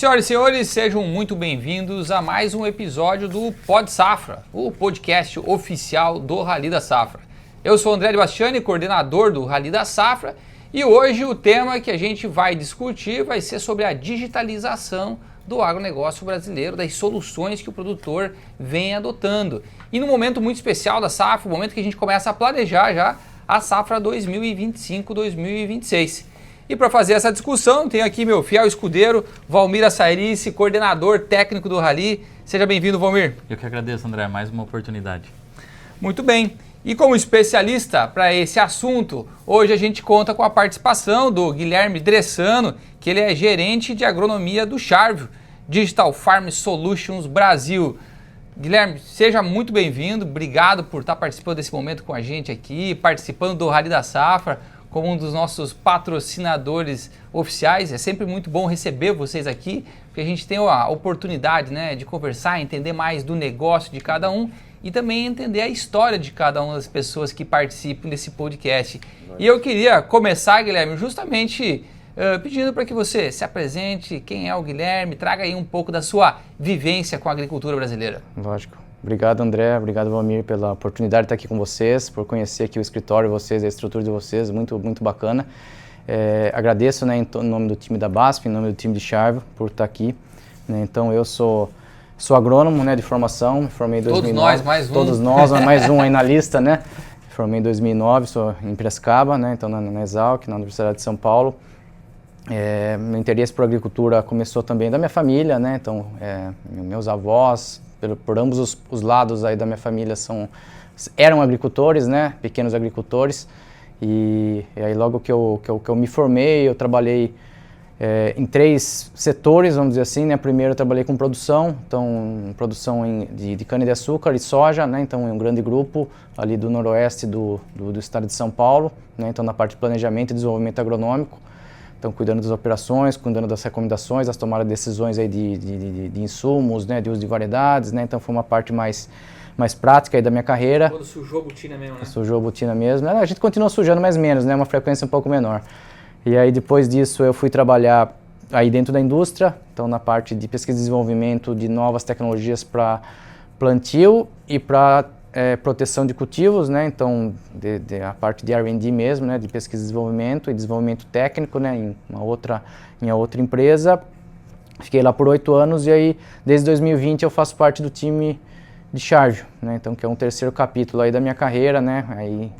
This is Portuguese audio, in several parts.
Senhoras e senhores, sejam muito bem-vindos a mais um episódio do Pod Safra, o podcast oficial do Rally da Safra. Eu sou André de Bastiani, coordenador do Rally da Safra, e hoje o tema que a gente vai discutir vai ser sobre a digitalização do agronegócio brasileiro, das soluções que o produtor vem adotando. E no momento muito especial da safra, o momento que a gente começa a planejar já a safra 2025-2026. E para fazer essa discussão, tenho aqui meu fiel escudeiro, Valmir Assairice, coordenador técnico do Rally. Seja bem-vindo, Valmir. Eu que agradeço, André, mais uma oportunidade. Muito bem. E como especialista para esse assunto, hoje a gente conta com a participação do Guilherme Dressano, que ele é gerente de agronomia do Charvio, Digital Farm Solutions Brasil. Guilherme, seja muito bem-vindo, obrigado por estar participando desse momento com a gente aqui, participando do Rally da Safra, como um dos nossos patrocinadores oficiais. É sempre muito bom receber vocês aqui, porque a gente tem a oportunidade, né, de conversar, entender mais do negócio de cada um e também entender a história de cada uma das pessoas que participam desse podcast. E eu queria começar, Guilherme, justamente pedindo para que você se apresente, quem é o Guilherme, traga aí um pouco da sua vivência com a agricultura brasileira. Lógico. Obrigado, André. Obrigado, Valmir, pela oportunidade de estar aqui com vocês, por conhecer aqui o escritório de vocês, a estrutura de vocês, muito bacana. Agradeço, né, em nome do time da BASF, em nome do time de Charvio, por estar aqui. Né? Então, eu sou agrônomo, né, de formação, me formei em 2009. Todos nós, mais um. Todos nós, mais um aí na lista, né? Me formei em 2009, sou em Piracicaba, né, então na Exalc, na Universidade de São Paulo. Meu interesse por agricultura começou também da minha família, né? Então, meus avós, por ambos os lados aí da minha família eram agricultores, né? Pequenos agricultores. E aí logo que eu me formei, eu trabalhei em 3 setores, vamos dizer assim, né? Primeiro eu trabalhei com produção, então produção de cana-de-açúcar e soja, né? Então é um grande grupo ali do noroeste do estado de São Paulo, né? Então na parte de planejamento e desenvolvimento agronômico. Então, cuidando das operações, cuidando das recomendações, das tomadas de decisões aí de insumos, né, de uso de variedades, né? Então, foi uma parte mais prática aí da minha carreira. Quando sujou a botina mesmo, né? Sujou a botina mesmo. A gente continua sujando, mas menos, né? Uma frequência um pouco menor. E aí, depois disso, eu fui trabalhar aí dentro da indústria, então na parte de pesquisa e desenvolvimento de novas tecnologias para plantio e para proteção de cultivos, né? Então a parte de R&D mesmo, né? De pesquisa e desenvolvimento técnico, né? Em outra empresa. Fiquei lá por 8 anos e aí desde 2020 eu faço parte do time de Charvio, né? Então que é um terceiro capítulo aí da minha carreira, né? Aí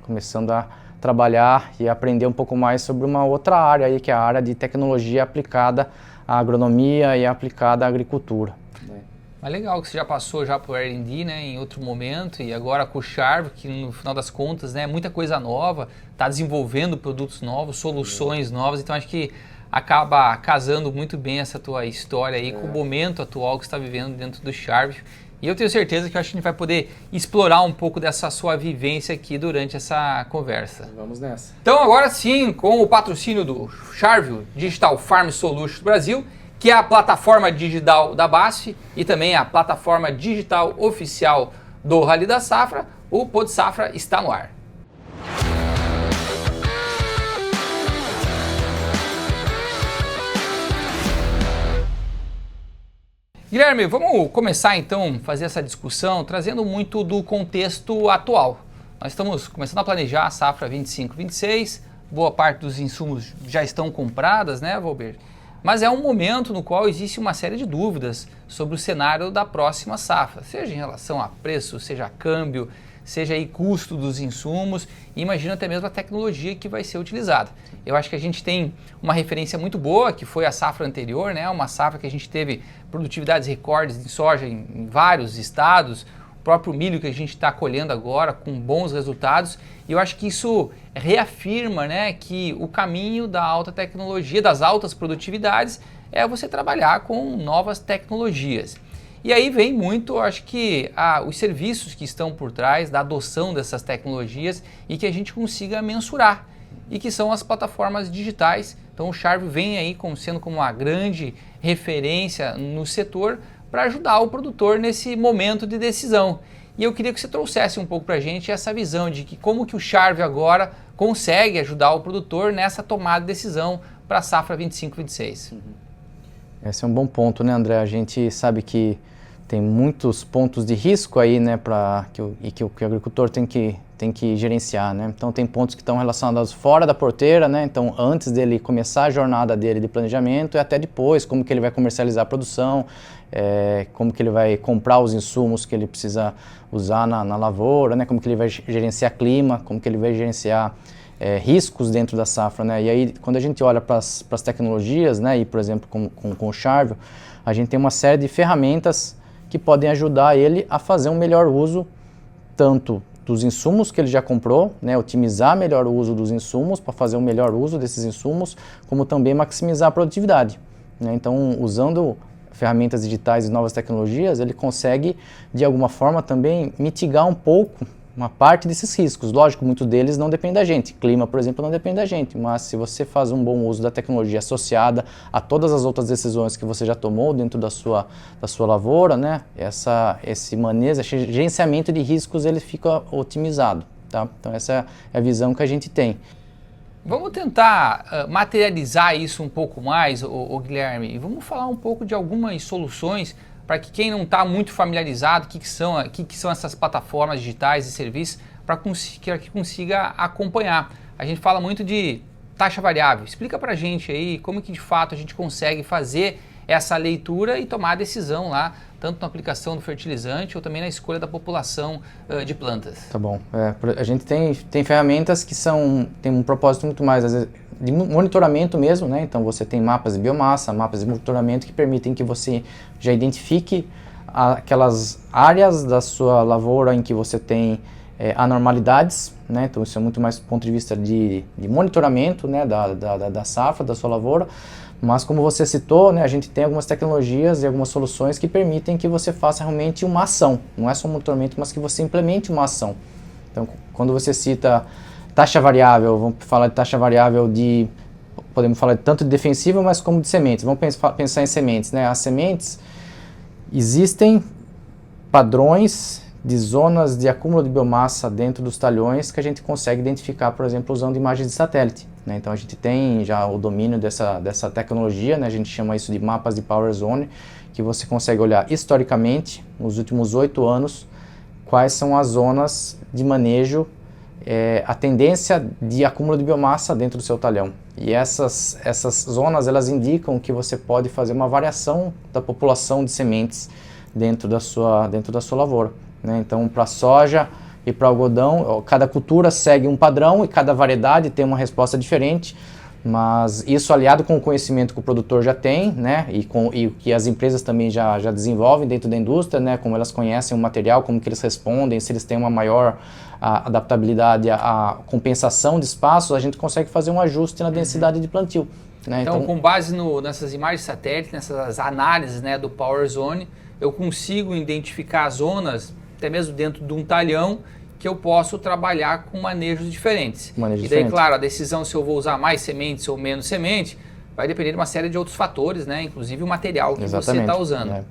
começando a trabalhar e aprender um pouco mais sobre uma outra área aí, que é a área de tecnologia aplicada à agronomia e aplicada à agricultura. Mas legal que você já passou já por R&D, né, em outro momento, e agora com o Charvio, que no final das contas, né, muita coisa nova, está desenvolvendo produtos novos, soluções novas, então acho que acaba casando muito bem essa tua história aí com o momento atual que você está vivendo dentro do Charvio. E eu tenho certeza que a gente vai poder explorar um pouco dessa sua vivência aqui durante essa conversa. Vamos nessa. Então agora sim, com o patrocínio do Charvio, Digital Farm Solutions Brasil, que é a plataforma digital da BASF e também a plataforma digital oficial do Rally da Safra, o Pod Safra está no ar. Guilherme, vamos começar então a fazer essa discussão trazendo muito do contexto atual. Nós estamos começando a planejar a safra 25-26, boa parte dos insumos já estão compradas, né, Valber? Mas é um momento no qual existe uma série de dúvidas sobre o cenário da próxima safra, seja em relação a preço, seja a câmbio, seja aí custo dos insumos e imagina até mesmo a tecnologia que vai ser utilizada. Eu acho que a gente tem uma referência muito boa, que foi a safra anterior, né? Uma safra que a gente teve produtividades recordes de soja em vários estados, o próprio milho que a gente está colhendo agora com bons resultados, e eu acho que isso reafirma, né, que o caminho da alta tecnologia, das altas produtividades, é você trabalhar com novas tecnologias. E aí vem muito, acho que, os serviços que estão por trás da adoção dessas tecnologias e que a gente consiga mensurar, e que são as plataformas digitais. Então o Charvio vem aí sendo como uma grande referência no setor para ajudar o produtor nesse momento de decisão. E eu queria que você trouxesse um pouco para a gente essa visão de que como que o Charvio agora consegue ajudar o produtor nessa tomada de decisão para a safra 25-26. Esse é um bom ponto, né, André? A gente sabe que tem muitos pontos de risco aí, né, que o agricultor tem que gerenciar, né? Então tem pontos que estão relacionados fora da porteira, né? Então antes dele começar a jornada dele de planejamento e até depois, como que ele vai comercializar a produção, como que ele vai comprar os insumos que ele precisa usar na lavoura, né? Como que ele vai gerenciar clima, como que ele vai gerenciar riscos dentro da safra, né? E aí, quando a gente olha para as tecnologias, né? E, por exemplo, com o Charvio, a gente tem uma série de ferramentas que podem ajudar ele a fazer um melhor uso tanto dos insumos que ele já comprou, né? Otimizar melhor o uso dos insumos para fazer um melhor uso desses insumos, como também maximizar a produtividade, né? Então, usando ferramentas digitais e novas tecnologias, ele consegue, de alguma forma, também mitigar um pouco uma parte desses riscos. Lógico, muitos deles não dependem da gente. Clima, por exemplo, não depende da gente, mas se você faz um bom uso da tecnologia associada a todas as outras decisões que você já tomou dentro da sua lavoura, né, esse manejo, esse gerenciamento de riscos, ele fica otimizado, tá? Então essa é a visão que a gente tem. Vamos tentar materializar isso um pouco mais, ô Guilherme, e vamos falar um pouco de algumas soluções para que quem não está muito familiarizado, o que são essas plataformas digitais e serviços, para que consiga acompanhar. A gente fala muito de taxa variável. Explica para a gente aí como que de fato a gente consegue fazer essa leitura e tomar a decisão lá, tanto na aplicação do fertilizante ou também na escolha da população de plantas. Tá bom. A gente tem ferramentas que tem um propósito muito mais, às vezes, de monitoramento mesmo, né? Então você tem mapas de biomassa, mapas de monitoramento que permitem que você já identifique aquelas áreas da sua lavoura em que você tem anormalidades, né? Então isso é muito mais do ponto de vista de monitoramento, né? da safra, da sua lavoura. Mas como você citou, né, a gente tem algumas tecnologias e algumas soluções que permitem que você faça realmente uma ação. Não é só um monitoramento, mas que você implemente uma ação. Então, quando você cita taxa variável, vamos falar de taxa variável podemos falar tanto de defensiva, mas como de sementes. Vamos pensar em sementes, né? As sementes, existem padrões de zonas de acúmulo de biomassa dentro dos talhões que a gente consegue identificar, por exemplo, usando imagens de satélite, né? Então a gente tem já o domínio dessa tecnologia, né? A gente chama isso de mapas de Power Zone, que você consegue olhar historicamente, nos últimos 8 anos, quais são as zonas de manejo, a tendência de acúmulo de biomassa dentro do seu talhão. E essas zonas, elas indicam que você pode fazer uma variação da população de sementes dentro da sua lavoura, né? Então, para soja e para algodão, cada cultura segue um padrão e cada variedade tem uma resposta diferente, mas isso aliado com o conhecimento que o produtor já tem, né, e que as empresas também já desenvolvem dentro da indústria, né, como elas conhecem o material, como que eles respondem, se eles têm uma maior adaptabilidade à compensação de espaços, a gente consegue fazer um ajuste na densidade de plantio, né? Então, com base nessas imagens satélite, nessas análises, né, do Power Zone, eu consigo identificar zonas, até mesmo dentro de um talhão, que eu posso trabalhar com manejos diferentes. E daí, claro, a decisão se eu vou usar mais sementes ou menos semente vai depender de uma série de outros fatores, né? Inclusive o material que você está usando. É.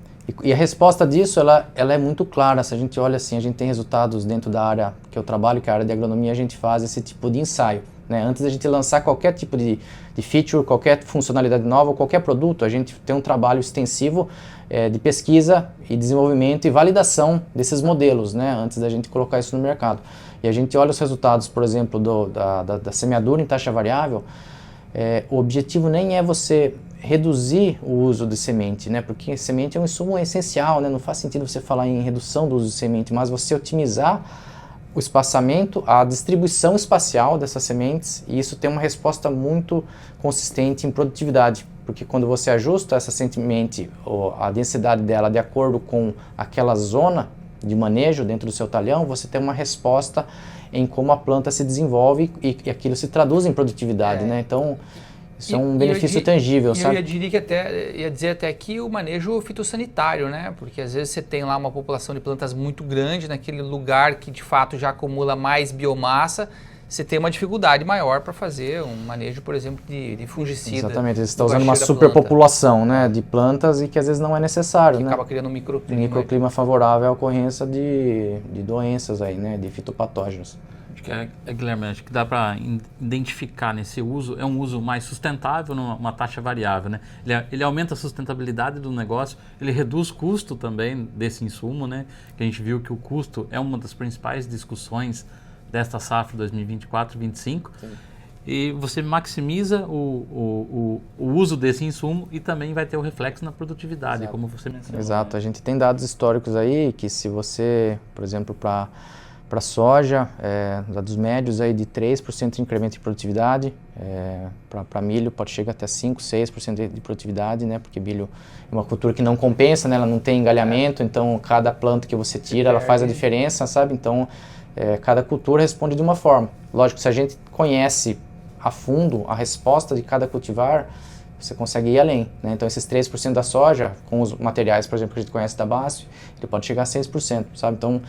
E a resposta disso, ela é muito clara. Se a gente olha assim, a gente tem resultados dentro da área que eu trabalho, que é a área de agronomia, a gente faz esse tipo de ensaio, né? Antes da gente lançar qualquer tipo de feature, qualquer funcionalidade nova, qualquer produto, a gente tem um trabalho extensivo de pesquisa e desenvolvimento e validação desses modelos, né, antes da gente colocar isso no mercado. E a gente olha os resultados, por exemplo, da semeadura em taxa variável. O objetivo nem é você reduzir o uso de semente, né, porque semente é um insumo essencial, né, não faz sentido você falar em redução do uso de semente, mas você otimizar o espaçamento, a distribuição espacial dessas sementes, e isso tem uma resposta muito consistente em produtividade, porque quando você ajusta essa semente, a densidade dela de acordo com aquela zona de manejo dentro do seu talhão, você tem uma resposta em como a planta se desenvolve e aquilo se traduz em produtividade, né? Então, isso é um benefício tangível, sabe? Eu ia dizer até que o manejo fitossanitário, né? Porque às vezes você tem lá uma população de plantas muito grande naquele lugar que de fato já acumula mais biomassa, você tem uma dificuldade maior para fazer um manejo, por exemplo, de fungicida. Exatamente, você está usando uma superpopulação, né, de plantas e que às vezes não é necessário, que né? Acaba criando um microclima. Microclima favorável à ocorrência de doenças aí, né, de fitopatógenos. Guilherme, acho que dá para identificar nesse uso, é um uso mais sustentável, numa taxa variável, né? Ele aumenta a sustentabilidade do negócio, ele reduz custo também desse insumo, né? Que a gente viu que o custo é uma das principais discussões desta safra 2024-25. E você maximiza o uso desse insumo e também vai ter o reflexo na produtividade, como você mencionou. Exato, a gente tem dados históricos aí que se você, por exemplo, para soja, dados médios aí de 3% de incremento de produtividade, para milho pode chegar até 5, 6% de produtividade, né? Porque milho é uma cultura que não compensa, né? Ela não tem engalhamento, então cada planta que você tira, ela faz a diferença, sabe? Então, cada cultura responde de uma forma. Lógico, se a gente conhece a fundo a resposta de cada cultivar, você consegue ir além, né? Então, esses 3% da soja, com os materiais, por exemplo, que a gente conhece da BASF, ele pode chegar a 6%, sabe? Então,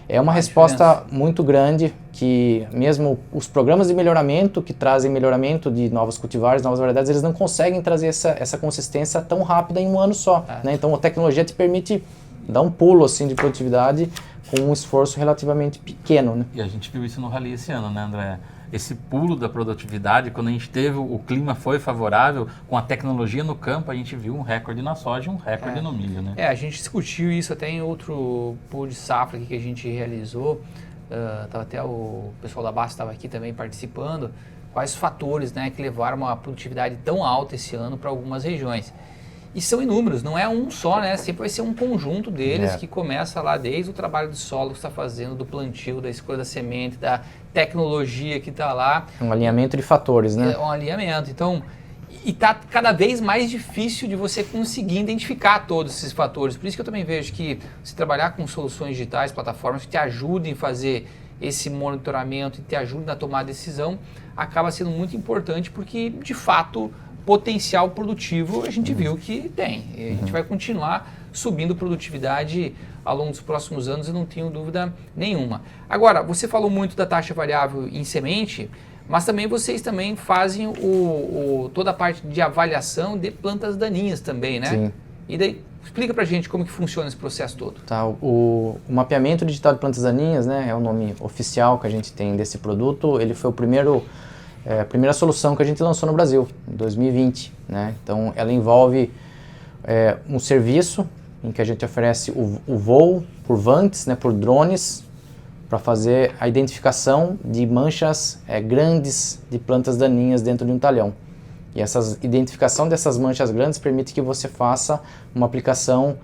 é uma resposta muito grande que mesmo os programas de melhoramento que trazem melhoramento de novos cultivares, novas variedades, eles não conseguem trazer essa consistência tão rápida em um ano só, né? Então, a tecnologia te permite dar um pulo assim de produtividade com um esforço relativamente pequeno, né? E a gente viu isso no Rally esse ano, né, André? Esse pulo da produtividade, quando a gente teve, o clima foi favorável, com a tecnologia no campo, a gente viu um recorde na soja e um recorde no milho, né? A gente discutiu isso até em outro pool de safra que a gente realizou, até o pessoal da BASF estava aqui também participando, quais os fatores, né, que levaram uma produtividade tão alta esse ano para algumas regiões. E são inúmeros, não é um só, né? Sempre vai ser um conjunto deles que começa lá desde o trabalho de solo que você está fazendo, do plantio, da escolha da semente, da tecnologia que está lá. Um alinhamento de fatores, né? É um alinhamento. Então, e está cada vez mais difícil de você conseguir identificar todos esses fatores. Por isso que eu também vejo que se trabalhar com soluções digitais, plataformas que te ajudem a fazer esse monitoramento e te ajudem na tomada de decisão, acaba sendo muito importante porque, de fato, potencial produtivo a gente viu que tem. E a gente vai continuar subindo produtividade ao longo dos próximos anos, eu não tenho dúvida nenhuma. Agora, você falou muito da taxa variável em semente, mas também vocês também fazem toda a parte de avaliação de plantas daninhas também, né? Sim. E daí, explica pra gente como que funciona esse processo todo. Tá, o mapeamento digital de plantas daninhas, né, é o nome oficial que a gente tem desse produto. Ele foi a primeira solução que a gente lançou no Brasil, em 2020, né? Então, ela envolve um serviço em que a gente oferece o voo por vantes, né, por drones, para fazer a identificação de manchas grandes de plantas daninhas dentro de um talhão. E essa identificação dessas manchas grandes permite que você faça uma aplicação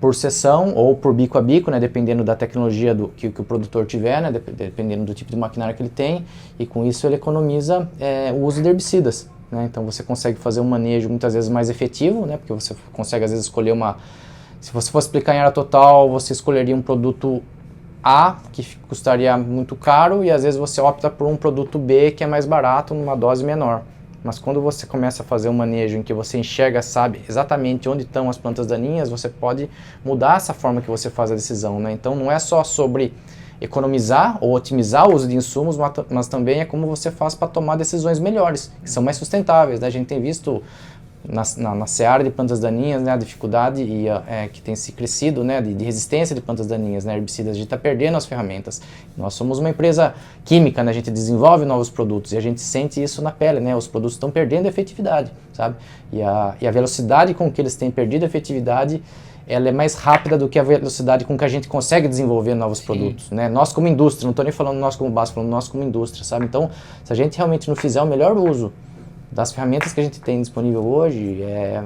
por seção ou por bico a bico, né, dependendo da tecnologia que o produtor tiver, né, dependendo do tipo de maquinário que ele tem, e com isso ele economiza o uso de herbicidas, né? Então você consegue fazer um manejo muitas vezes mais efetivo, né, porque você consegue às vezes escolher se você fosse aplicar em área total, você escolheria um produto A, que custaria muito caro, e às vezes você opta por um produto B, que é mais barato, numa dose menor. Mas quando você começa a fazer um manejo em que você enxerga, sabe exatamente onde estão as plantas daninhas, você pode mudar essa forma que você faz a decisão, né? Então não é só sobre economizar ou otimizar o uso de insumos, mas também é como você faz para tomar decisões melhores, que são mais sustentáveis, né? A gente tem visto na seara de plantas daninhas, né, a dificuldade que tem se crescido, né, de resistência de plantas daninhas, né, herbicidas. A gente está perdendo as ferramentas. Nós somos uma empresa química, né, a gente desenvolve novos produtos e a gente sente isso na pele, né, os produtos estão perdendo efetividade, sabe? E a velocidade com que eles têm perdido efetividade, ela é mais rápida do que a velocidade com que a gente consegue desenvolver novos produtos, né? Nós como indústria, não estou nem falando nós como BASF, falando nós como indústria, sabe? Então, se a gente realmente não fizer o melhor uso das ferramentas que a gente tem disponível hoje,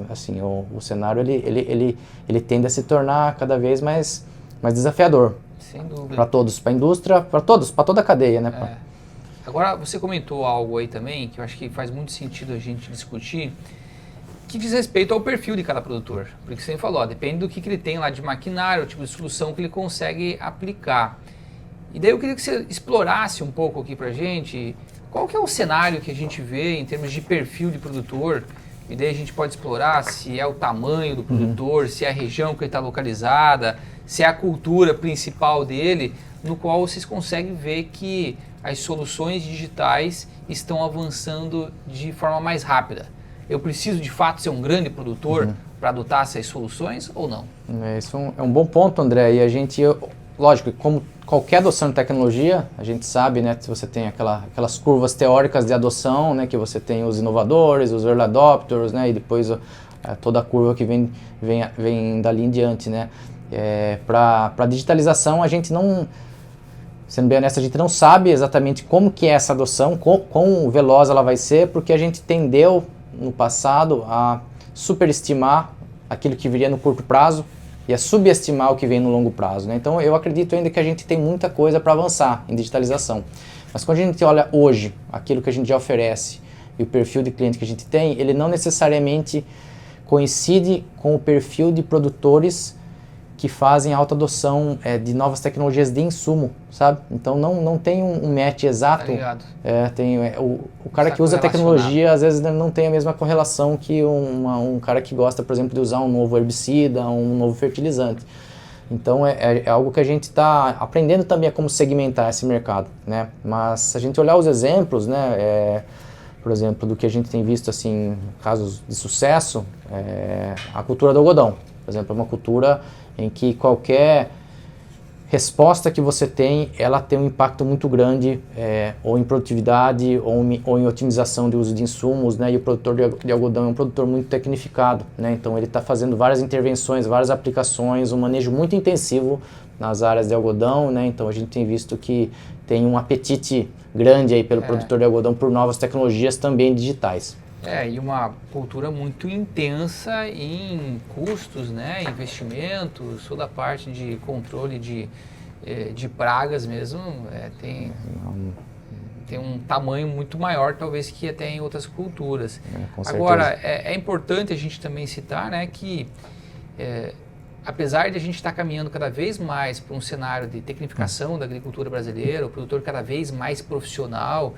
assim, o cenário ele tende a se tornar cada vez mais desafiador. Sem dúvida. Para todos, para a indústria, para todos, para toda a cadeia, né? Agora, você comentou algo aí também, que eu acho que faz muito sentido a gente discutir, que diz respeito ao perfil de cada produtor. Porque você falou, depende do que ele tem lá de maquinário, o tipo de solução que ele consegue aplicar. E daí eu queria que você explorasse um pouco aqui pra gente, qual que é o cenário que a gente vê em termos de perfil de produtor, e daí a gente pode explorar se é o tamanho do produtor, se é a região que ele está localizada, se é a cultura principal dele, no qual vocês conseguem ver que as soluções digitais estão avançando de forma mais rápida. Eu preciso de fato ser um grande produtor para adotar essas soluções ou não? Isso é um bom ponto, André, e a gente lógico, como qualquer adoção de tecnologia, a gente sabe, né, se você tem aquelas curvas teóricas de adoção, né, que você tem os inovadores, os early adopters, né, e depois toda a curva que vem dali em diante, né. Para a digitalização, a gente não, sendo bem honesto, a gente não sabe exatamente como que é essa adoção, quão veloz ela vai ser, porque a gente tendeu no passado a superestimar aquilo que viria no curto prazo e a subestimar o que vem no longo prazo, né? Então eu acredito ainda que a gente tem muita coisa para avançar em digitalização. Mas quando a gente olha hoje aquilo que a gente já oferece e o perfil de cliente que a gente tem, ele não necessariamente coincide com o perfil de produtores que fazem alta adoção de novas tecnologias de insumo, sabe? Então não tem um match exato. Tá ligado. O cara que usa a tecnologia, às vezes não tem a mesma correlação que um cara que gosta, por exemplo, de usar um novo herbicida, um novo fertilizante. Então é algo que a gente está aprendendo também a como segmentar esse mercado, né? Mas se a gente olhar os exemplos, né? Por exemplo, do que a gente tem visto assim, casos de sucesso, a cultura do algodão, por exemplo, é uma cultura em que qualquer resposta que você tem, ela tem um impacto muito grande ou em produtividade ou em otimização de uso de insumos, né? E o produtor de algodão é um produtor muito tecnificado, né? Então ele está fazendo várias intervenções, várias aplicações, um manejo muito intensivo nas áreas de algodão, né? Então a gente tem visto que tem um apetite grande aí pelo produtor de algodão por novas tecnologias também digitais. E uma cultura muito intensa em custos, né, investimentos, toda a parte de controle de pragas mesmo, tem um tamanho muito maior talvez que até em outras culturas. Agora, é importante a gente também citar, né, que apesar de a gente estar caminhando cada vez mais para um cenário de tecnificação da agricultura brasileira, o produtor cada vez mais profissional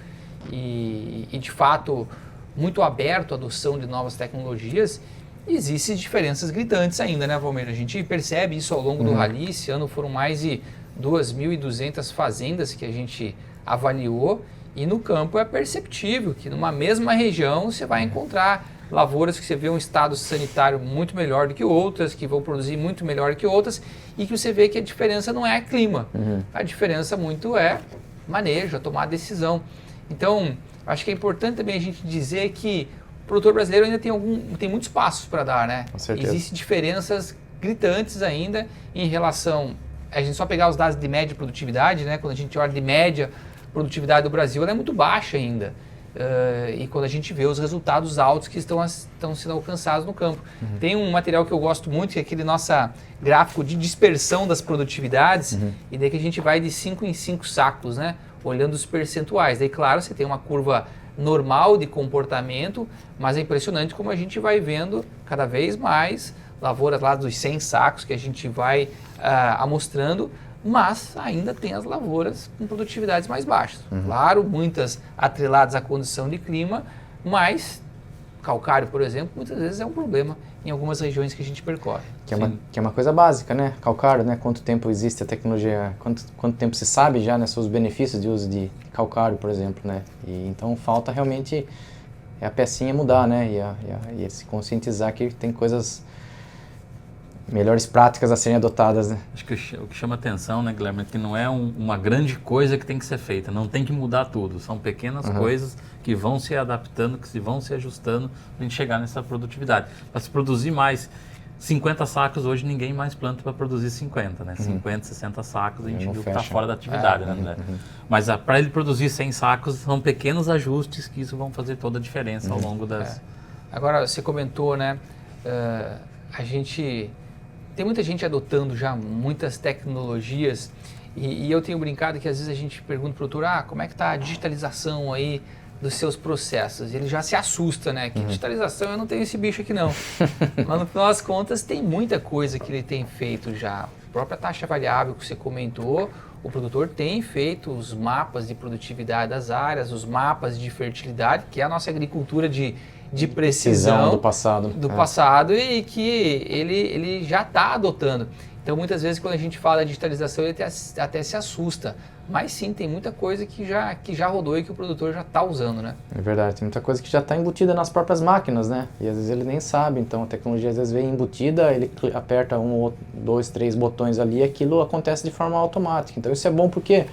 e de fato muito aberto à adoção de novas tecnologias, existem diferenças gritantes ainda, né, Valmir? A gente percebe isso ao longo do Rally. Esse ano foram mais de 2.200 fazendas que a gente avaliou e no campo é perceptível que numa mesma região você vai encontrar lavouras que você vê um estado sanitário muito melhor do que outras, que vão produzir muito melhor do que outras e que você vê que a diferença não é clima, a diferença muito é manejo, a tomar decisão. Então, acho que é importante também a gente dizer que o produtor brasileiro ainda tem muitos passos para dar, né? Com certeza. Existem diferenças gritantes ainda em relação... A gente só pegar os dados de média produtividade, né? Quando a gente olha de média produtividade do Brasil, ela é muito baixa ainda. E quando a gente vê os resultados altos que estão sendo alcançados no campo. Tem um material que eu gosto muito, que é aquele nosso gráfico de dispersão das produtividades, e daí que a gente vai de 5 em 5 sacos, né? Olhando os percentuais. Daí, claro, você tem uma curva normal de comportamento, mas é impressionante como a gente vai vendo cada vez mais lavouras lá dos 100 sacos que a gente vai amostrando, mas ainda tem as lavouras com produtividades mais baixas. Claro, muitas atreladas à condição de clima, mas calcário, por exemplo, muitas vezes é um problema em algumas regiões que a gente percorre. Que é uma coisa básica, né? Calcário, né? Quanto tempo existe a tecnologia, quanto tempo se sabe já, né, sobre os benefícios de uso de calcário, por exemplo, né? E então falta realmente a pecinha mudar, né? E se conscientizar que tem coisas, melhores práticas a serem adotadas, né? Acho que o que chama atenção, né, Guilherme, é que não é uma grande coisa que tem que ser feita, não tem que mudar tudo, são pequenas coisas que vão se adaptando, que vão se ajustando para a gente chegar nessa produtividade. Para se produzir mais 50 sacos, hoje ninguém mais planta para produzir 50, né? 50, 60 sacos, a gente viu que está fora da atividade, né? Mas para ele produzir 100 sacos, são pequenos ajustes que isso vão fazer toda a diferença ao longo das... Agora, você comentou, né? Tem muita gente adotando já muitas tecnologias e eu tenho brincado que às vezes a gente pergunta para o produtor, como é que está a digitalização aí dos seus processos? E ele já se assusta, né? Que digitalização, eu não tenho esse bicho aqui não. Mas no final das contas tem muita coisa que ele tem feito já. A própria taxa variável que você comentou, o produtor tem feito os mapas de produtividade das áreas, os mapas de fertilidade, que é a nossa agricultura de precisão do passado. Do passado e que ele já está adotando. Então, muitas vezes, quando a gente fala de digitalização, ele até se assusta. Mas sim, tem muita coisa que já rodou e que o produtor já está usando, né? É verdade, tem muita coisa que já está embutida nas próprias máquinas, né? E às vezes ele nem sabe, então a tecnologia às vezes vem embutida, ele aperta 1, 2, 3 botões ali e aquilo acontece de forma automática. Então isso é bom porque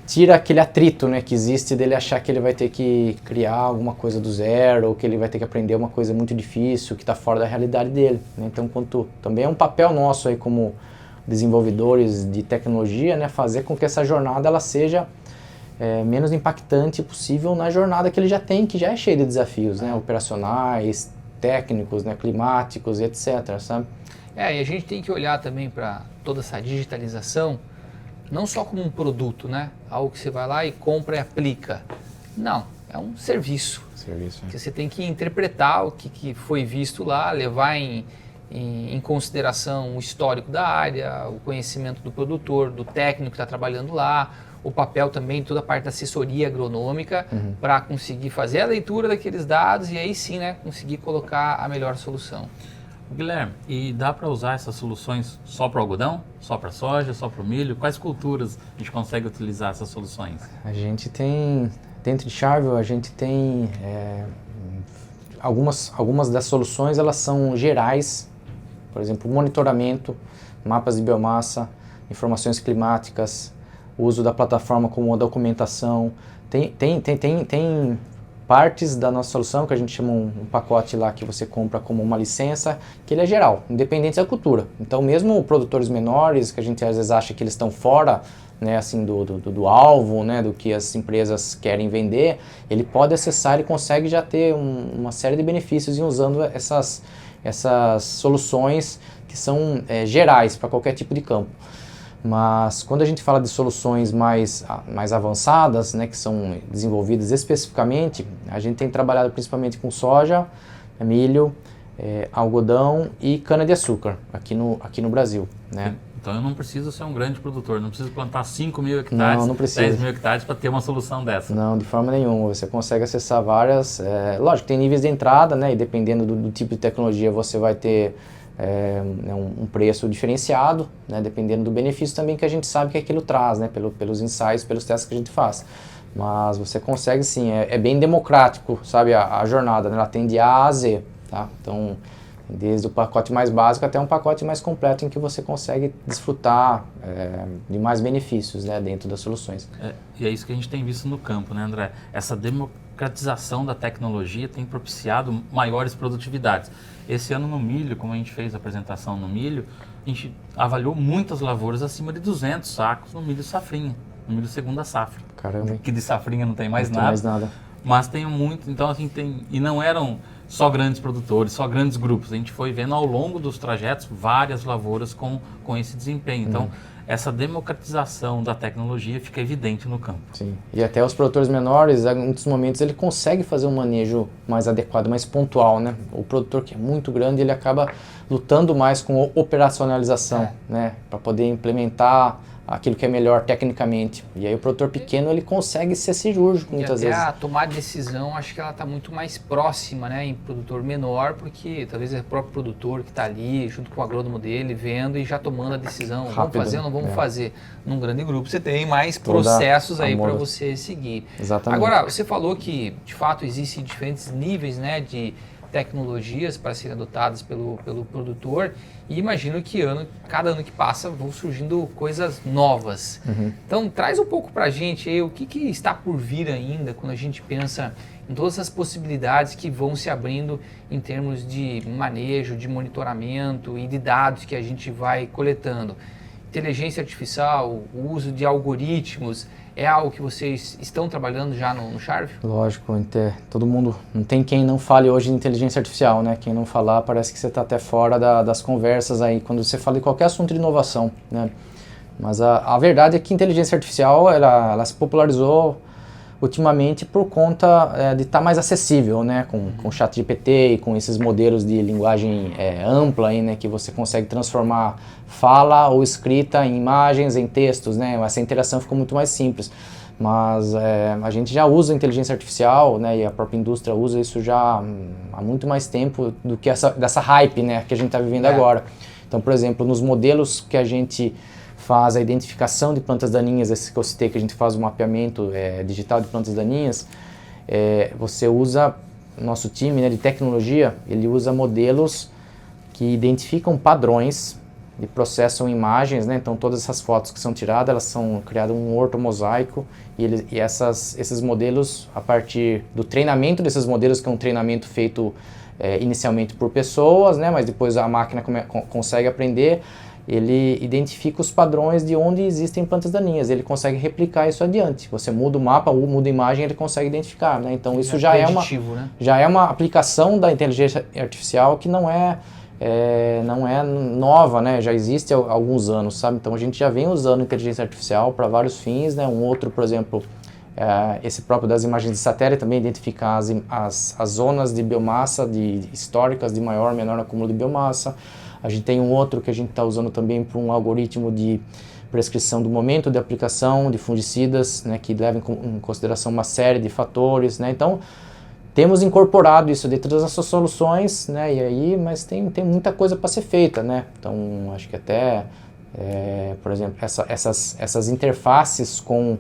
tira aquele atrito, né, que existe dele achar que ele vai ter que criar alguma coisa do zero, ou que ele vai ter que aprender uma coisa muito difícil, que está fora da realidade dele, né? Então, também é um papel nosso aí como desenvolvedores de tecnologia, né, fazer com que essa jornada ela seja menos impactante possível na jornada que ele já tem, que já é cheia de desafios, né, operacionais, técnicos, né, climáticos e etc, sabe? E a gente tem que olhar também para toda essa digitalização não só como um produto, né? Algo que você vai lá e compra e aplica. Não, é um serviço. Que você tem que interpretar o que foi visto lá, levar em consideração o histórico da área, o conhecimento do produtor, do técnico que está trabalhando lá, o papel também, toda a parte da assessoria agronômica, para conseguir fazer a leitura daqueles dados e aí sim, né, conseguir colocar a melhor solução. Guilherme, e dá para usar essas soluções só para o algodão, só para a soja, só para o milho? Quais culturas a gente consegue utilizar essas soluções? A gente tem, dentro de Charvel, a gente tem algumas das soluções, elas são gerais, por exemplo, monitoramento, mapas de biomassa, informações climáticas, uso da plataforma como documentação. Tem partes da nossa solução, que a gente chama um pacote lá que você compra como uma licença, que ele é geral, independente da cultura. Então, mesmo produtores menores, que a gente às vezes acha que eles estão fora, né, assim, do alvo, né, do que as empresas querem vender, ele pode acessar e consegue já ter uma série de benefícios em usando essas soluções que são gerais para qualquer tipo de campo. Mas quando a gente fala de soluções mais avançadas, né, que são desenvolvidas especificamente, a gente tem trabalhado principalmente com soja, milho, algodão e cana-de-açúcar aqui no Brasil, né? Então eu não preciso ser um grande produtor, não preciso plantar 5 mil hectares, não precisa. 10 mil hectares para ter uma solução dessa. Não, de forma nenhuma. Você consegue acessar várias... lógico, tem níveis de entrada, né, e dependendo do tipo de tecnologia você vai ter um preço diferenciado, né, dependendo do benefício também que a gente sabe que aquilo traz, né, pelos ensaios, pelos testes que a gente faz. Mas você consegue sim, é bem democrático, sabe, a jornada, né, ela tem de A a Z, tá? Então, desde o pacote mais básico até um pacote mais completo em que você consegue desfrutar de mais benefícios, né, dentro das soluções. E é isso que a gente tem visto no campo, né, André? Essa democratização da tecnologia tem propiciado maiores produtividades. Esse ano no milho, como a gente fez a apresentação no milho, a gente avaliou muitas lavouras acima de 200 sacos no milho safrinha, no milho segunda safra. Caramba. Que de safrinha não tem mais Não nada. tem mais nada. Mas tem muito, então assim, e não eram só grandes produtores, só grandes grupos. A gente foi vendo ao longo dos trajetos várias lavouras com esse desempenho. Então, essa democratização da tecnologia fica evidente no campo. Sim, e até os produtores menores, em muitos momentos, ele consegue fazer um manejo mais adequado, mais pontual, né? O produtor que é muito grande, ele acaba lutando mais com operacionalização, né? Para poder implementar aquilo que é melhor tecnicamente. E aí o produtor pequeno, ele consegue ser cirúrgico muitas vezes. A tomar decisão, acho que ela está muito mais próxima, né, em produtor menor, porque talvez é o próprio produtor que está ali, junto com o agrônomo dele, vendo e já tomando a decisão. Rápido, vamos fazer ou não vamos fazer? Num grande grupo você tem mais processos aí para você seguir. Exatamente. Agora, você falou que, de fato, existem diferentes níveis, né, de tecnologias para serem adotadas pelo produtor e imagino que cada ano que passa vão surgindo coisas novas. Então traz um pouco para a gente aí, o que está por vir ainda quando a gente pensa em todas as possibilidades que vão se abrindo em termos de manejo, de monitoramento e de dados que a gente vai coletando. Inteligência artificial, o uso de algoritmos, é algo que vocês estão trabalhando já no Charvel? Lógico, todo mundo, não tem quem não fale hoje de inteligência artificial, né? Quem não falar parece que você está até fora das conversas aí, quando você fala de qualquer assunto de inovação, né? Mas a verdade é que a inteligência artificial, ela se popularizou ultimamente por conta de estar mais acessível, né? Com o ChatGPT e com esses modelos de linguagem ampla, aí, né? Que você consegue transformar fala ou escrita em imagens, em textos, né? Essa interação ficou muito mais simples. Mas a gente já usa inteligência artificial, né? E a própria indústria usa isso já há muito mais tempo do que dessa hype, né? Que a gente está vivendo agora. Então, por exemplo, nos modelos que a gente faz a identificação de plantas daninhas, esse que eu citei, que a gente faz o mapeamento digital de plantas daninhas, você usa, nosso time, né, de tecnologia, ele usa modelos que identificam padrões e processam imagens, né? Então todas essas fotos que são tiradas, elas são criadas um ortomosaico e esses modelos, a partir do treinamento desses modelos, que é um treinamento feito inicialmente por pessoas, né? Mas depois a máquina consegue aprender, ele identifica os padrões de onde existem plantas daninhas, ele consegue replicar isso adiante. Você muda o mapa, ou muda a imagem, ele consegue identificar, né? Então isso já é uma aplicação da inteligência artificial que não é nova, né? Já existe há alguns anos, sabe? Então a gente já vem usando inteligência artificial para vários fins, né? Um outro, por exemplo, esse próprio das imagens de satélite também identificar as zonas de biomassa históricas de maior ou menor acúmulo de biomassa. A gente tem um outro que a gente está usando também para um algoritmo de prescrição do momento de aplicação de fungicidas, né? Que leva em consideração uma série de fatores, né? Então temos incorporado isso dentro das nossas soluções, né? Mas tem muita coisa para ser feita, né? Então, acho que até, por exemplo, essas interfaces com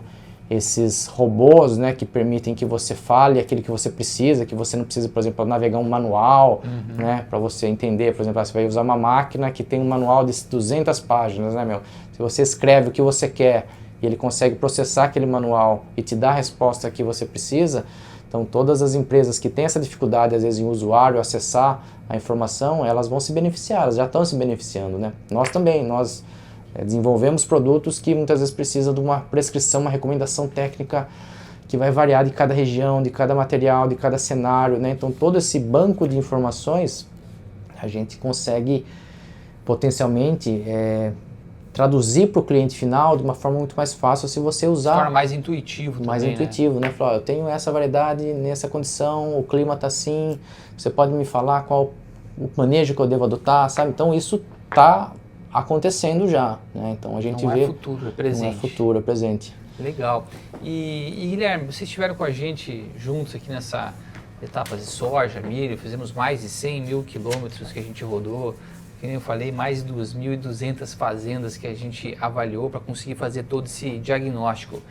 esses robôs, né, que permitem que você fale aquilo que você precisa, que você não precisa, por exemplo, navegar um manual, né, para você entender. Por exemplo, você vai usar uma máquina que tem um manual de 200 páginas, né, meu? Se você escreve o que você quer e ele consegue processar aquele manual e te dar a resposta que você precisa. Então, todas as empresas que têm essa dificuldade, às vezes, em o usuário acessar a informação, elas vão se beneficiar, elas já estão se beneficiando, né? Nós também, nós desenvolvemos produtos que muitas vezes precisam de uma prescrição, uma recomendação técnica que vai variar de cada região, de cada material, de cada cenário, né? Então, todo esse banco de informações, a gente consegue potencialmente traduzir para o cliente final de uma forma muito mais fácil se você usar... De forma mais intuitivo também, mais intuitivo, né? Falar, eu tenho essa variedade, nessa condição, o clima está assim, você pode me falar qual o manejo que eu devo adotar, sabe? Então isso está acontecendo já, né? Então a gente vê... Não é futuro, é presente. Não é futuro, é presente. Legal. E Guilherme, vocês estiveram com a gente juntos aqui nessa etapa de soja, milho, fizemos mais de 100 mil quilômetros que a gente rodou. Como eu falei, mais de 2.200 fazendas que a gente avaliou para conseguir fazer todo esse diagnóstico.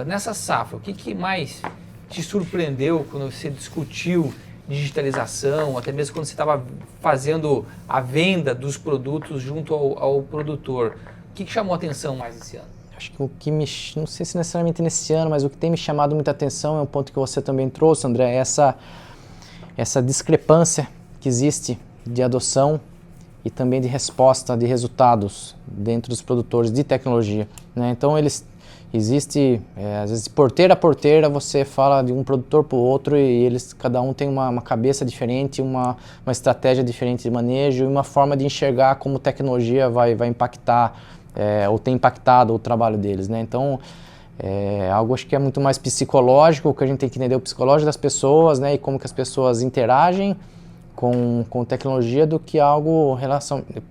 Nessa safra, o que mais te surpreendeu quando você discutiu digitalização, até mesmo quando você estava fazendo a venda dos produtos junto ao produtor? O que chamou a atenção mais esse ano? Acho que não sei se necessariamente nesse ano, mas o que tem me chamado muita atenção é um ponto que você também trouxe, André, essa discrepância que existe de adoção e também de resposta de resultados dentro dos produtores de tecnologia, né? Então existe, às vezes, porteira a porteira, você fala de um produtor para o outro e cada um tem uma cabeça diferente, uma estratégia diferente de manejo e uma forma de enxergar como tecnologia vai impactar ou tem impactado o trabalho deles, né? Então, algo acho que é muito mais psicológico, que a gente tem que entender o psicológico das pessoas, né? E como que as pessoas interagem com tecnologia do que algo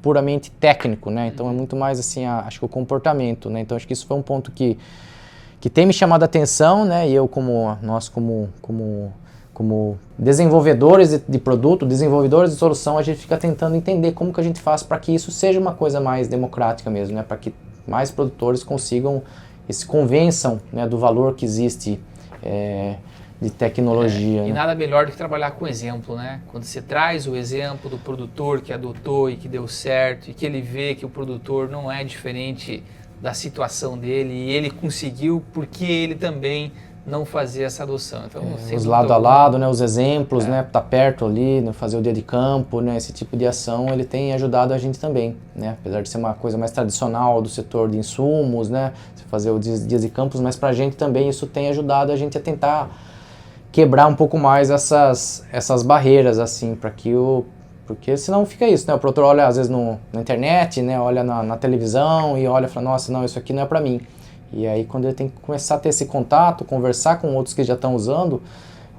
puramente técnico, né? Então é muito mais assim, acho que o comportamento, né? Então acho que isso foi um ponto que tem me chamado a atenção, né? E nós como desenvolvedores de produto, desenvolvedores de solução, a gente fica tentando entender como que a gente faz para que isso seja uma coisa mais democrática mesmo, né? Para que mais produtores consigam e se convençam, né, do valor que existe de tecnologia. E nada melhor do que trabalhar com exemplo, né? Quando você traz o exemplo do produtor que adotou e que deu certo e que ele vê que o produtor não é diferente da situação dele e ele conseguiu porque ele também não fazia essa adoção. Então, os lado a lado, né, os exemplos, né, tá perto ali, né, fazer o dia de campo, né, esse tipo de ação, ele tem ajudado a gente também, né, apesar de ser uma coisa mais tradicional do setor de insumos, né, fazer os dias de campos, mas pra gente também isso tem ajudado a gente a tentar quebrar um pouco mais essas barreiras, assim, porque senão fica isso, né, o produtor olha às vezes na internet, né, olha na televisão e olha e fala, nossa, não, isso aqui não é pra mim. E aí quando ele tem que começar a ter esse contato, conversar com outros que já estão usando,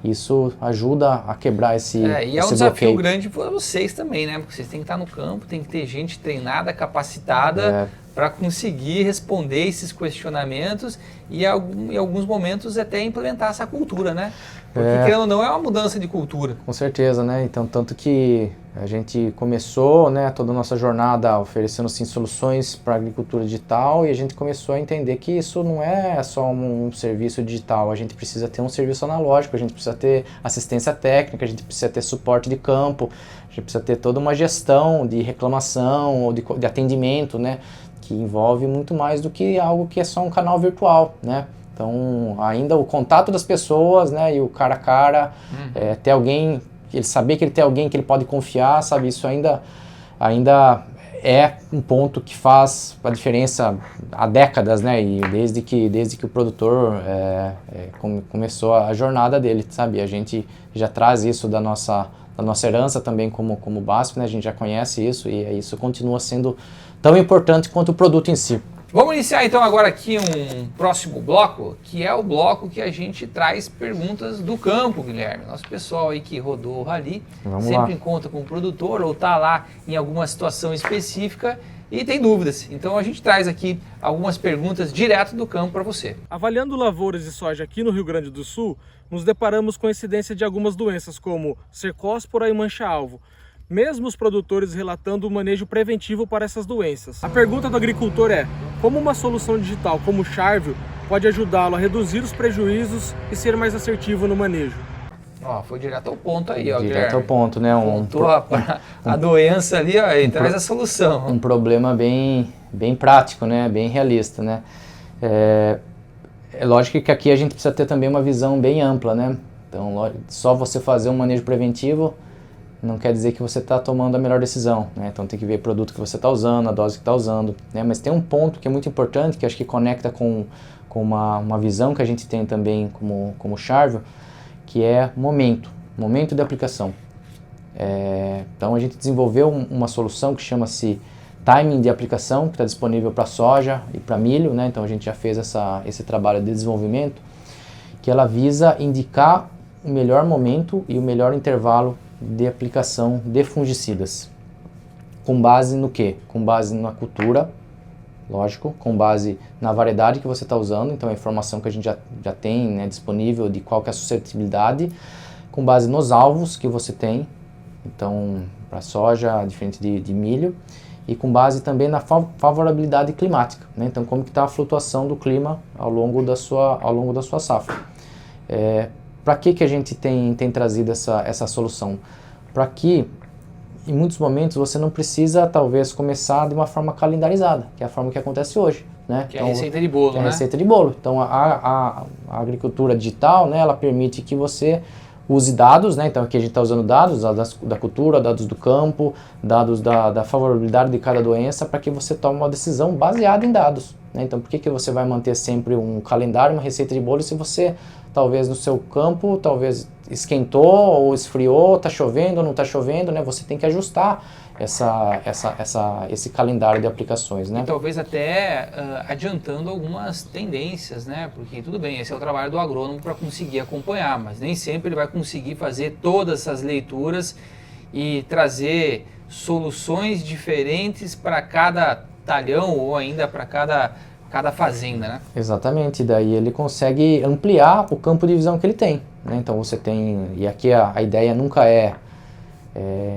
isso ajuda a quebrar esse bloqueio. E é um desafio grande para vocês também, né? Porque vocês têm que estar no campo, tem que ter gente treinada, capacitada para conseguir responder esses questionamentos e em alguns momentos até implementar essa cultura, né? Porque querendo ou não é uma mudança de cultura. Com certeza, né? Então tanto que A gente começou, né, toda a nossa jornada oferecendo sim, soluções para a agricultura digital e a gente começou a entender que isso não é só um serviço digital, a gente precisa ter um serviço analógico, a gente precisa ter assistência técnica, a gente precisa ter suporte de campo, a gente precisa ter toda uma gestão de reclamação ou de atendimento, né, que envolve muito mais do que algo que é só um canal virtual, né? Então, ainda o contato das pessoas, né, e o cara a cara, ter alguém, ele saber que ele tem alguém que ele pode confiar, sabe, isso ainda é um ponto que faz a diferença há décadas, né, e desde que o produtor começou a jornada dele, sabe, a gente já traz isso da nossa herança também como BASF, né, a gente já conhece isso e isso continua sendo tão importante quanto o produto em si. Vamos iniciar então agora aqui um próximo bloco, que é o bloco que a gente traz perguntas do campo, Guilherme. Nosso pessoal aí que rodou o Rally sempre encontra com o produtor ou está lá em alguma situação específica e tem dúvidas. Então a gente traz aqui algumas perguntas direto do campo para você. Avaliando lavouras de soja aqui no Rio Grande do Sul, nos deparamos com a incidência de algumas doenças como cercóspora e mancha-alvo, mesmo os produtores relatando o manejo preventivo para essas doenças. A pergunta do agricultor é: como uma solução digital como o Charvio pode ajudá-lo a reduzir os prejuízos e ser mais assertivo no manejo? Foi direto ao ponto aí, ó, Direto Guilherme. ao ponto, né? Contou a doença ali, ó, e traz a solução. Um problema bem prático, né? Bem realista, né? É lógico que aqui a gente precisa ter também uma visão bem ampla, né? Então, só você fazer um manejo preventivo não quer dizer que você está tomando a melhor decisão, né? Então tem que ver o produto que você está usando, a dose que está usando, né? Mas tem um ponto que é muito importante, que acho que conecta com uma visão que a gente tem também como Charvio, que é momento de aplicação. Então a gente desenvolveu uma solução que chama-se Timing de aplicação, que está disponível para soja e para milho, né? Então a gente já fez esse trabalho de desenvolvimento, que ela visa indicar o melhor momento e o melhor intervalo de aplicação de fungicidas. Com base no quê? Com base na cultura, lógico, com base na variedade que você está usando, então a informação que a gente já tem, né, disponível de qual que é a suscetibilidade, com base nos alvos que você tem, então para soja, diferente de milho, e com base também na favorabilidade climática, né? Então como que está a flutuação do clima ao longo da sua safra. Para que a gente tem trazido essa solução? Para que, em muitos momentos, você não precisa, talvez, começar de uma forma calendarizada, que é a forma que acontece hoje, né? Que é a receita de bolo, né? É a receita de bolo. Então, a agricultura digital, né, ela permite que você use dados, né? Então, aqui a gente está usando dados da cultura, dados do campo, dados da favorabilidade de cada doença, para que você tome uma decisão baseada em dados, né? Então, por que você vai manter sempre um calendário, uma receita de bolo, se você talvez no seu campo, talvez esquentou ou esfriou, está chovendo ou não está chovendo, né? Você tem que ajustar esse calendário de aplicações, né? E talvez até adiantando algumas tendências, né? Porque tudo bem, esse é o trabalho do agrônomo para conseguir acompanhar, mas nem sempre ele vai conseguir fazer todas essas leituras e trazer soluções diferentes para cada talhão ou ainda para cada fazenda, né? Exatamente, daí ele consegue ampliar o campo de visão que ele tem, né? Então você tem, e aqui a ideia nunca é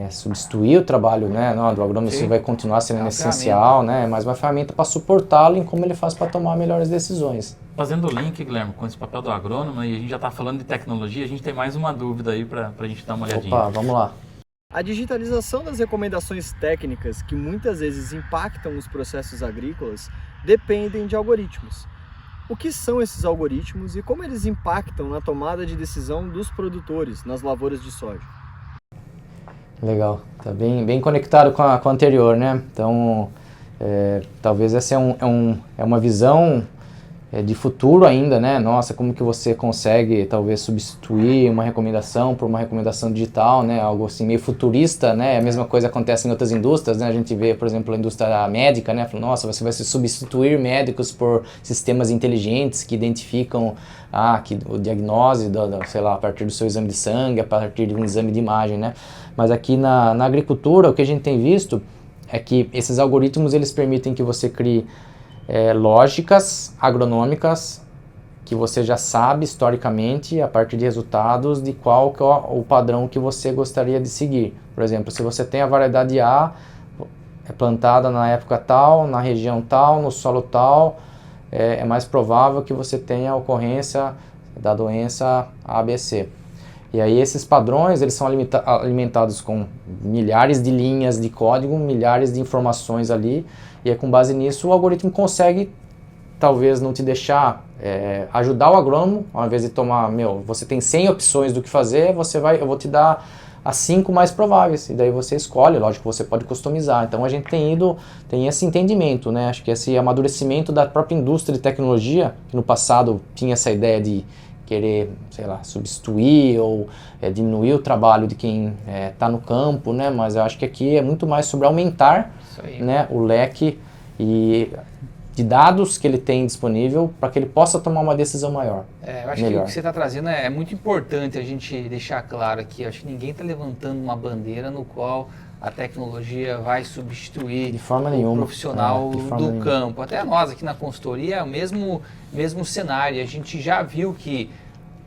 substituir o trabalho, né, do agrônomo, isso vai continuar sendo essencial, né? É mais uma ferramenta para suportá-lo em como ele faz para tomar melhores decisões. Fazendo o link, Guilherme, com esse papel do agrônomo, e a gente já está falando de tecnologia, a gente tem mais uma dúvida aí para a gente dar uma olhadinha. Opa, vamos lá. A digitalização das recomendações técnicas, que muitas vezes impactam os processos agrícolas, dependem de algoritmos. O que são esses algoritmos e como eles impactam na tomada de decisão dos produtores nas lavouras de soja? Legal, tá bem conectado com a anterior, né? Então, talvez essa é uma visão de futuro ainda, né? Nossa, como que você consegue talvez substituir uma recomendação por uma recomendação digital, né? Algo assim meio futurista, né? A mesma coisa acontece em outras indústrias, né? A gente vê, por exemplo, a indústria médica, né? Falando, nossa, você vai substituir médicos por sistemas inteligentes que identificam o diagnose, sei lá, a partir do seu exame de sangue, a partir de um exame de imagem, né? Mas aqui na agricultura, o que a gente tem visto é que esses algoritmos, eles permitem que você crie lógicas agronômicas que você já sabe historicamente, a partir de resultados, de qual que é o padrão que você gostaria de seguir. Por exemplo, se você tem a variedade A, é plantada na época tal, na região tal, no solo tal, é mais provável que você tenha a ocorrência da doença ABC. E aí esses padrões, eles são alimentados com milhares de linhas de código, milhares de informações ali, e é com base nisso o algoritmo consegue talvez não te deixar ajudar o agrônomo, ao invés de tomar, você tem 100 opções do que fazer, eu vou te dar as 5 mais prováveis, e daí você escolhe, lógico, você pode customizar. Então a gente tem esse entendimento, né? Acho que esse amadurecimento da própria indústria de tecnologia, que no passado tinha essa ideia de querer, sei lá, substituir ou diminuir o trabalho de quem está no campo, né? Mas eu acho que aqui é muito mais sobre aumentar, né, o leque de dados que ele tem disponível para que ele possa tomar uma decisão maior. Eu acho que o que você está trazendo é muito importante a gente deixar claro aqui. Eu acho que ninguém está levantando uma bandeira no qual a tecnologia vai substituir de forma o nenhuma. profissional do campo. Até nós aqui na consultoria é o mesmo cenário. A gente já viu que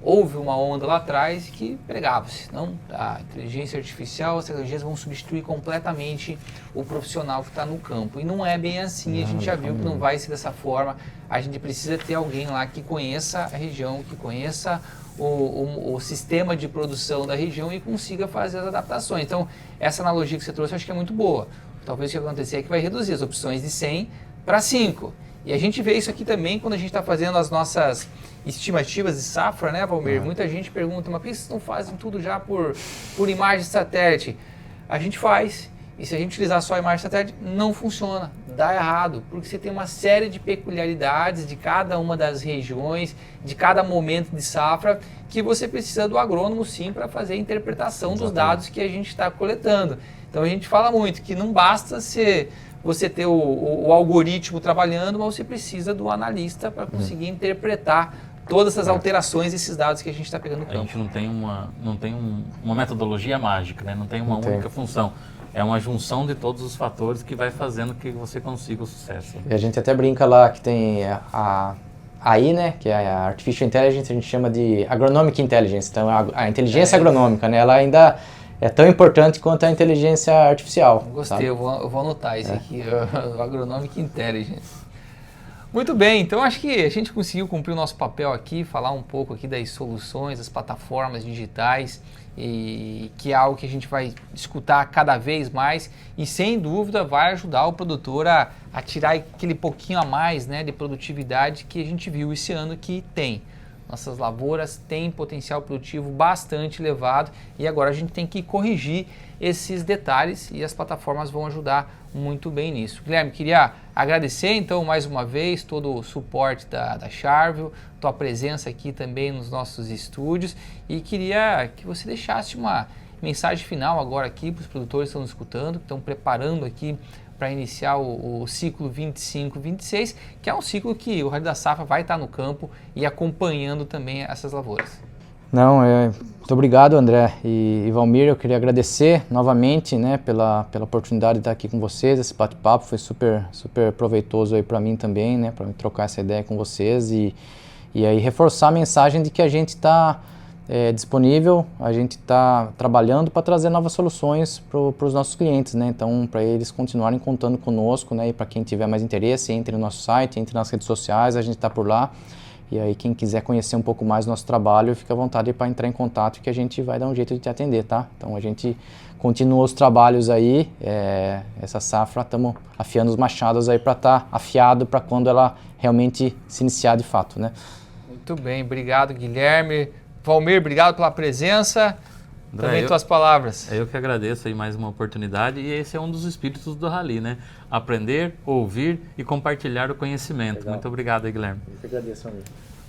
houve uma onda lá atrás que pregava-se, não? A inteligência artificial, as tecnologias vão substituir completamente o profissional que está no campo. E não é bem assim, a gente já viu que não vai ser dessa forma. A gente precisa ter alguém lá que conheça a região, que conheça o sistema de produção da região e consiga fazer as adaptações. Então, essa analogia que você trouxe eu acho que é muito boa. Talvez o que acontecer é que vai reduzir as opções de 100 para 5. E a gente vê isso aqui também quando a gente está fazendo as nossas estimativas de safra, né, Valmir? Muita gente pergunta, mas por que vocês não fazem tudo já por imagem de satélite? A gente faz, e se a gente utilizar só a imagem de satélite, não funciona, dá errado, porque você tem uma série de peculiaridades de cada uma das regiões, de cada momento de safra, que você precisa do agrônomo sim para fazer a interpretação dos dados que a gente está coletando. Então a gente fala muito que não basta você ter o algoritmo trabalhando, mas você precisa do analista para conseguir interpretar todas essas alterações, esses dados que a gente está pegando no campo. A gente não tem uma metodologia mágica, né? Não tem uma única função. É uma junção de todos os fatores que vai fazendo que você consiga o sucesso. E a gente até brinca lá que tem a AI, né, que é a Artificial Intelligence, a gente chama de Agronomic Intelligence. Então a inteligência agronômica, né, ela ainda é tão importante quanto a inteligência artificial. Gostei, eu vou anotar isso aqui, o Agronomic Intelligence. Muito bem, então acho que a gente conseguiu cumprir o nosso papel aqui, falar um pouco aqui das soluções, das plataformas digitais, e que é algo que a gente vai escutar cada vez mais e sem dúvida vai ajudar o produtor a tirar aquele pouquinho a mais, né, de produtividade que a gente viu esse ano que tem. Nossas lavouras têm potencial produtivo bastante elevado e agora a gente tem que corrigir esses detalhes e as plataformas vão ajudar muito bem nisso. Guilherme, queria agradecer então mais uma vez todo o suporte da Charvio, tua presença aqui também nos nossos estúdios e queria que você deixasse uma mensagem final agora aqui para os produtores que estão nos escutando, que estão preparando aqui para iniciar o ciclo 25-26, que é um ciclo que o Rally da Safra vai estar no campo e acompanhando também essas lavouras. Não, muito obrigado, André e Valmir. Eu queria agradecer novamente, né, pela oportunidade de estar aqui com vocês. Esse bate-papo foi super proveitoso aí para mim também, né, para trocar essa ideia com vocês e aí reforçar a mensagem de que a gente está disponível, a gente está trabalhando para trazer novas soluções para os nossos clientes, né? Então, para eles continuarem contando conosco, né? E para quem tiver mais interesse, entre no nosso site, entre nas redes sociais, a gente está por lá. E aí, quem quiser conhecer um pouco mais do nosso trabalho, fica à vontade para entrar em contato que a gente vai dar um jeito de te atender, tá? Então, a gente continua os trabalhos aí, essa safra, estamos afiando os machados aí para estar afiado para quando ela realmente se iniciar de fato, né? Muito bem, obrigado, Guilherme. Valmir, obrigado pela presença. André, também tuas palavras. Eu que agradeço aí mais uma oportunidade e esse é um dos espíritos do Rally, né? Aprender, ouvir e compartilhar o conhecimento. Legal. Muito obrigado aí, Guilherme. Eu que agradeço, amigo.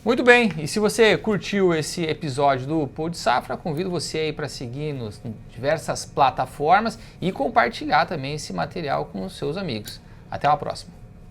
Muito bem, e se você curtiu esse episódio do Pô de Safra, convido você aí para seguir nas diversas plataformas e compartilhar também esse material com os seus amigos. Até a próxima.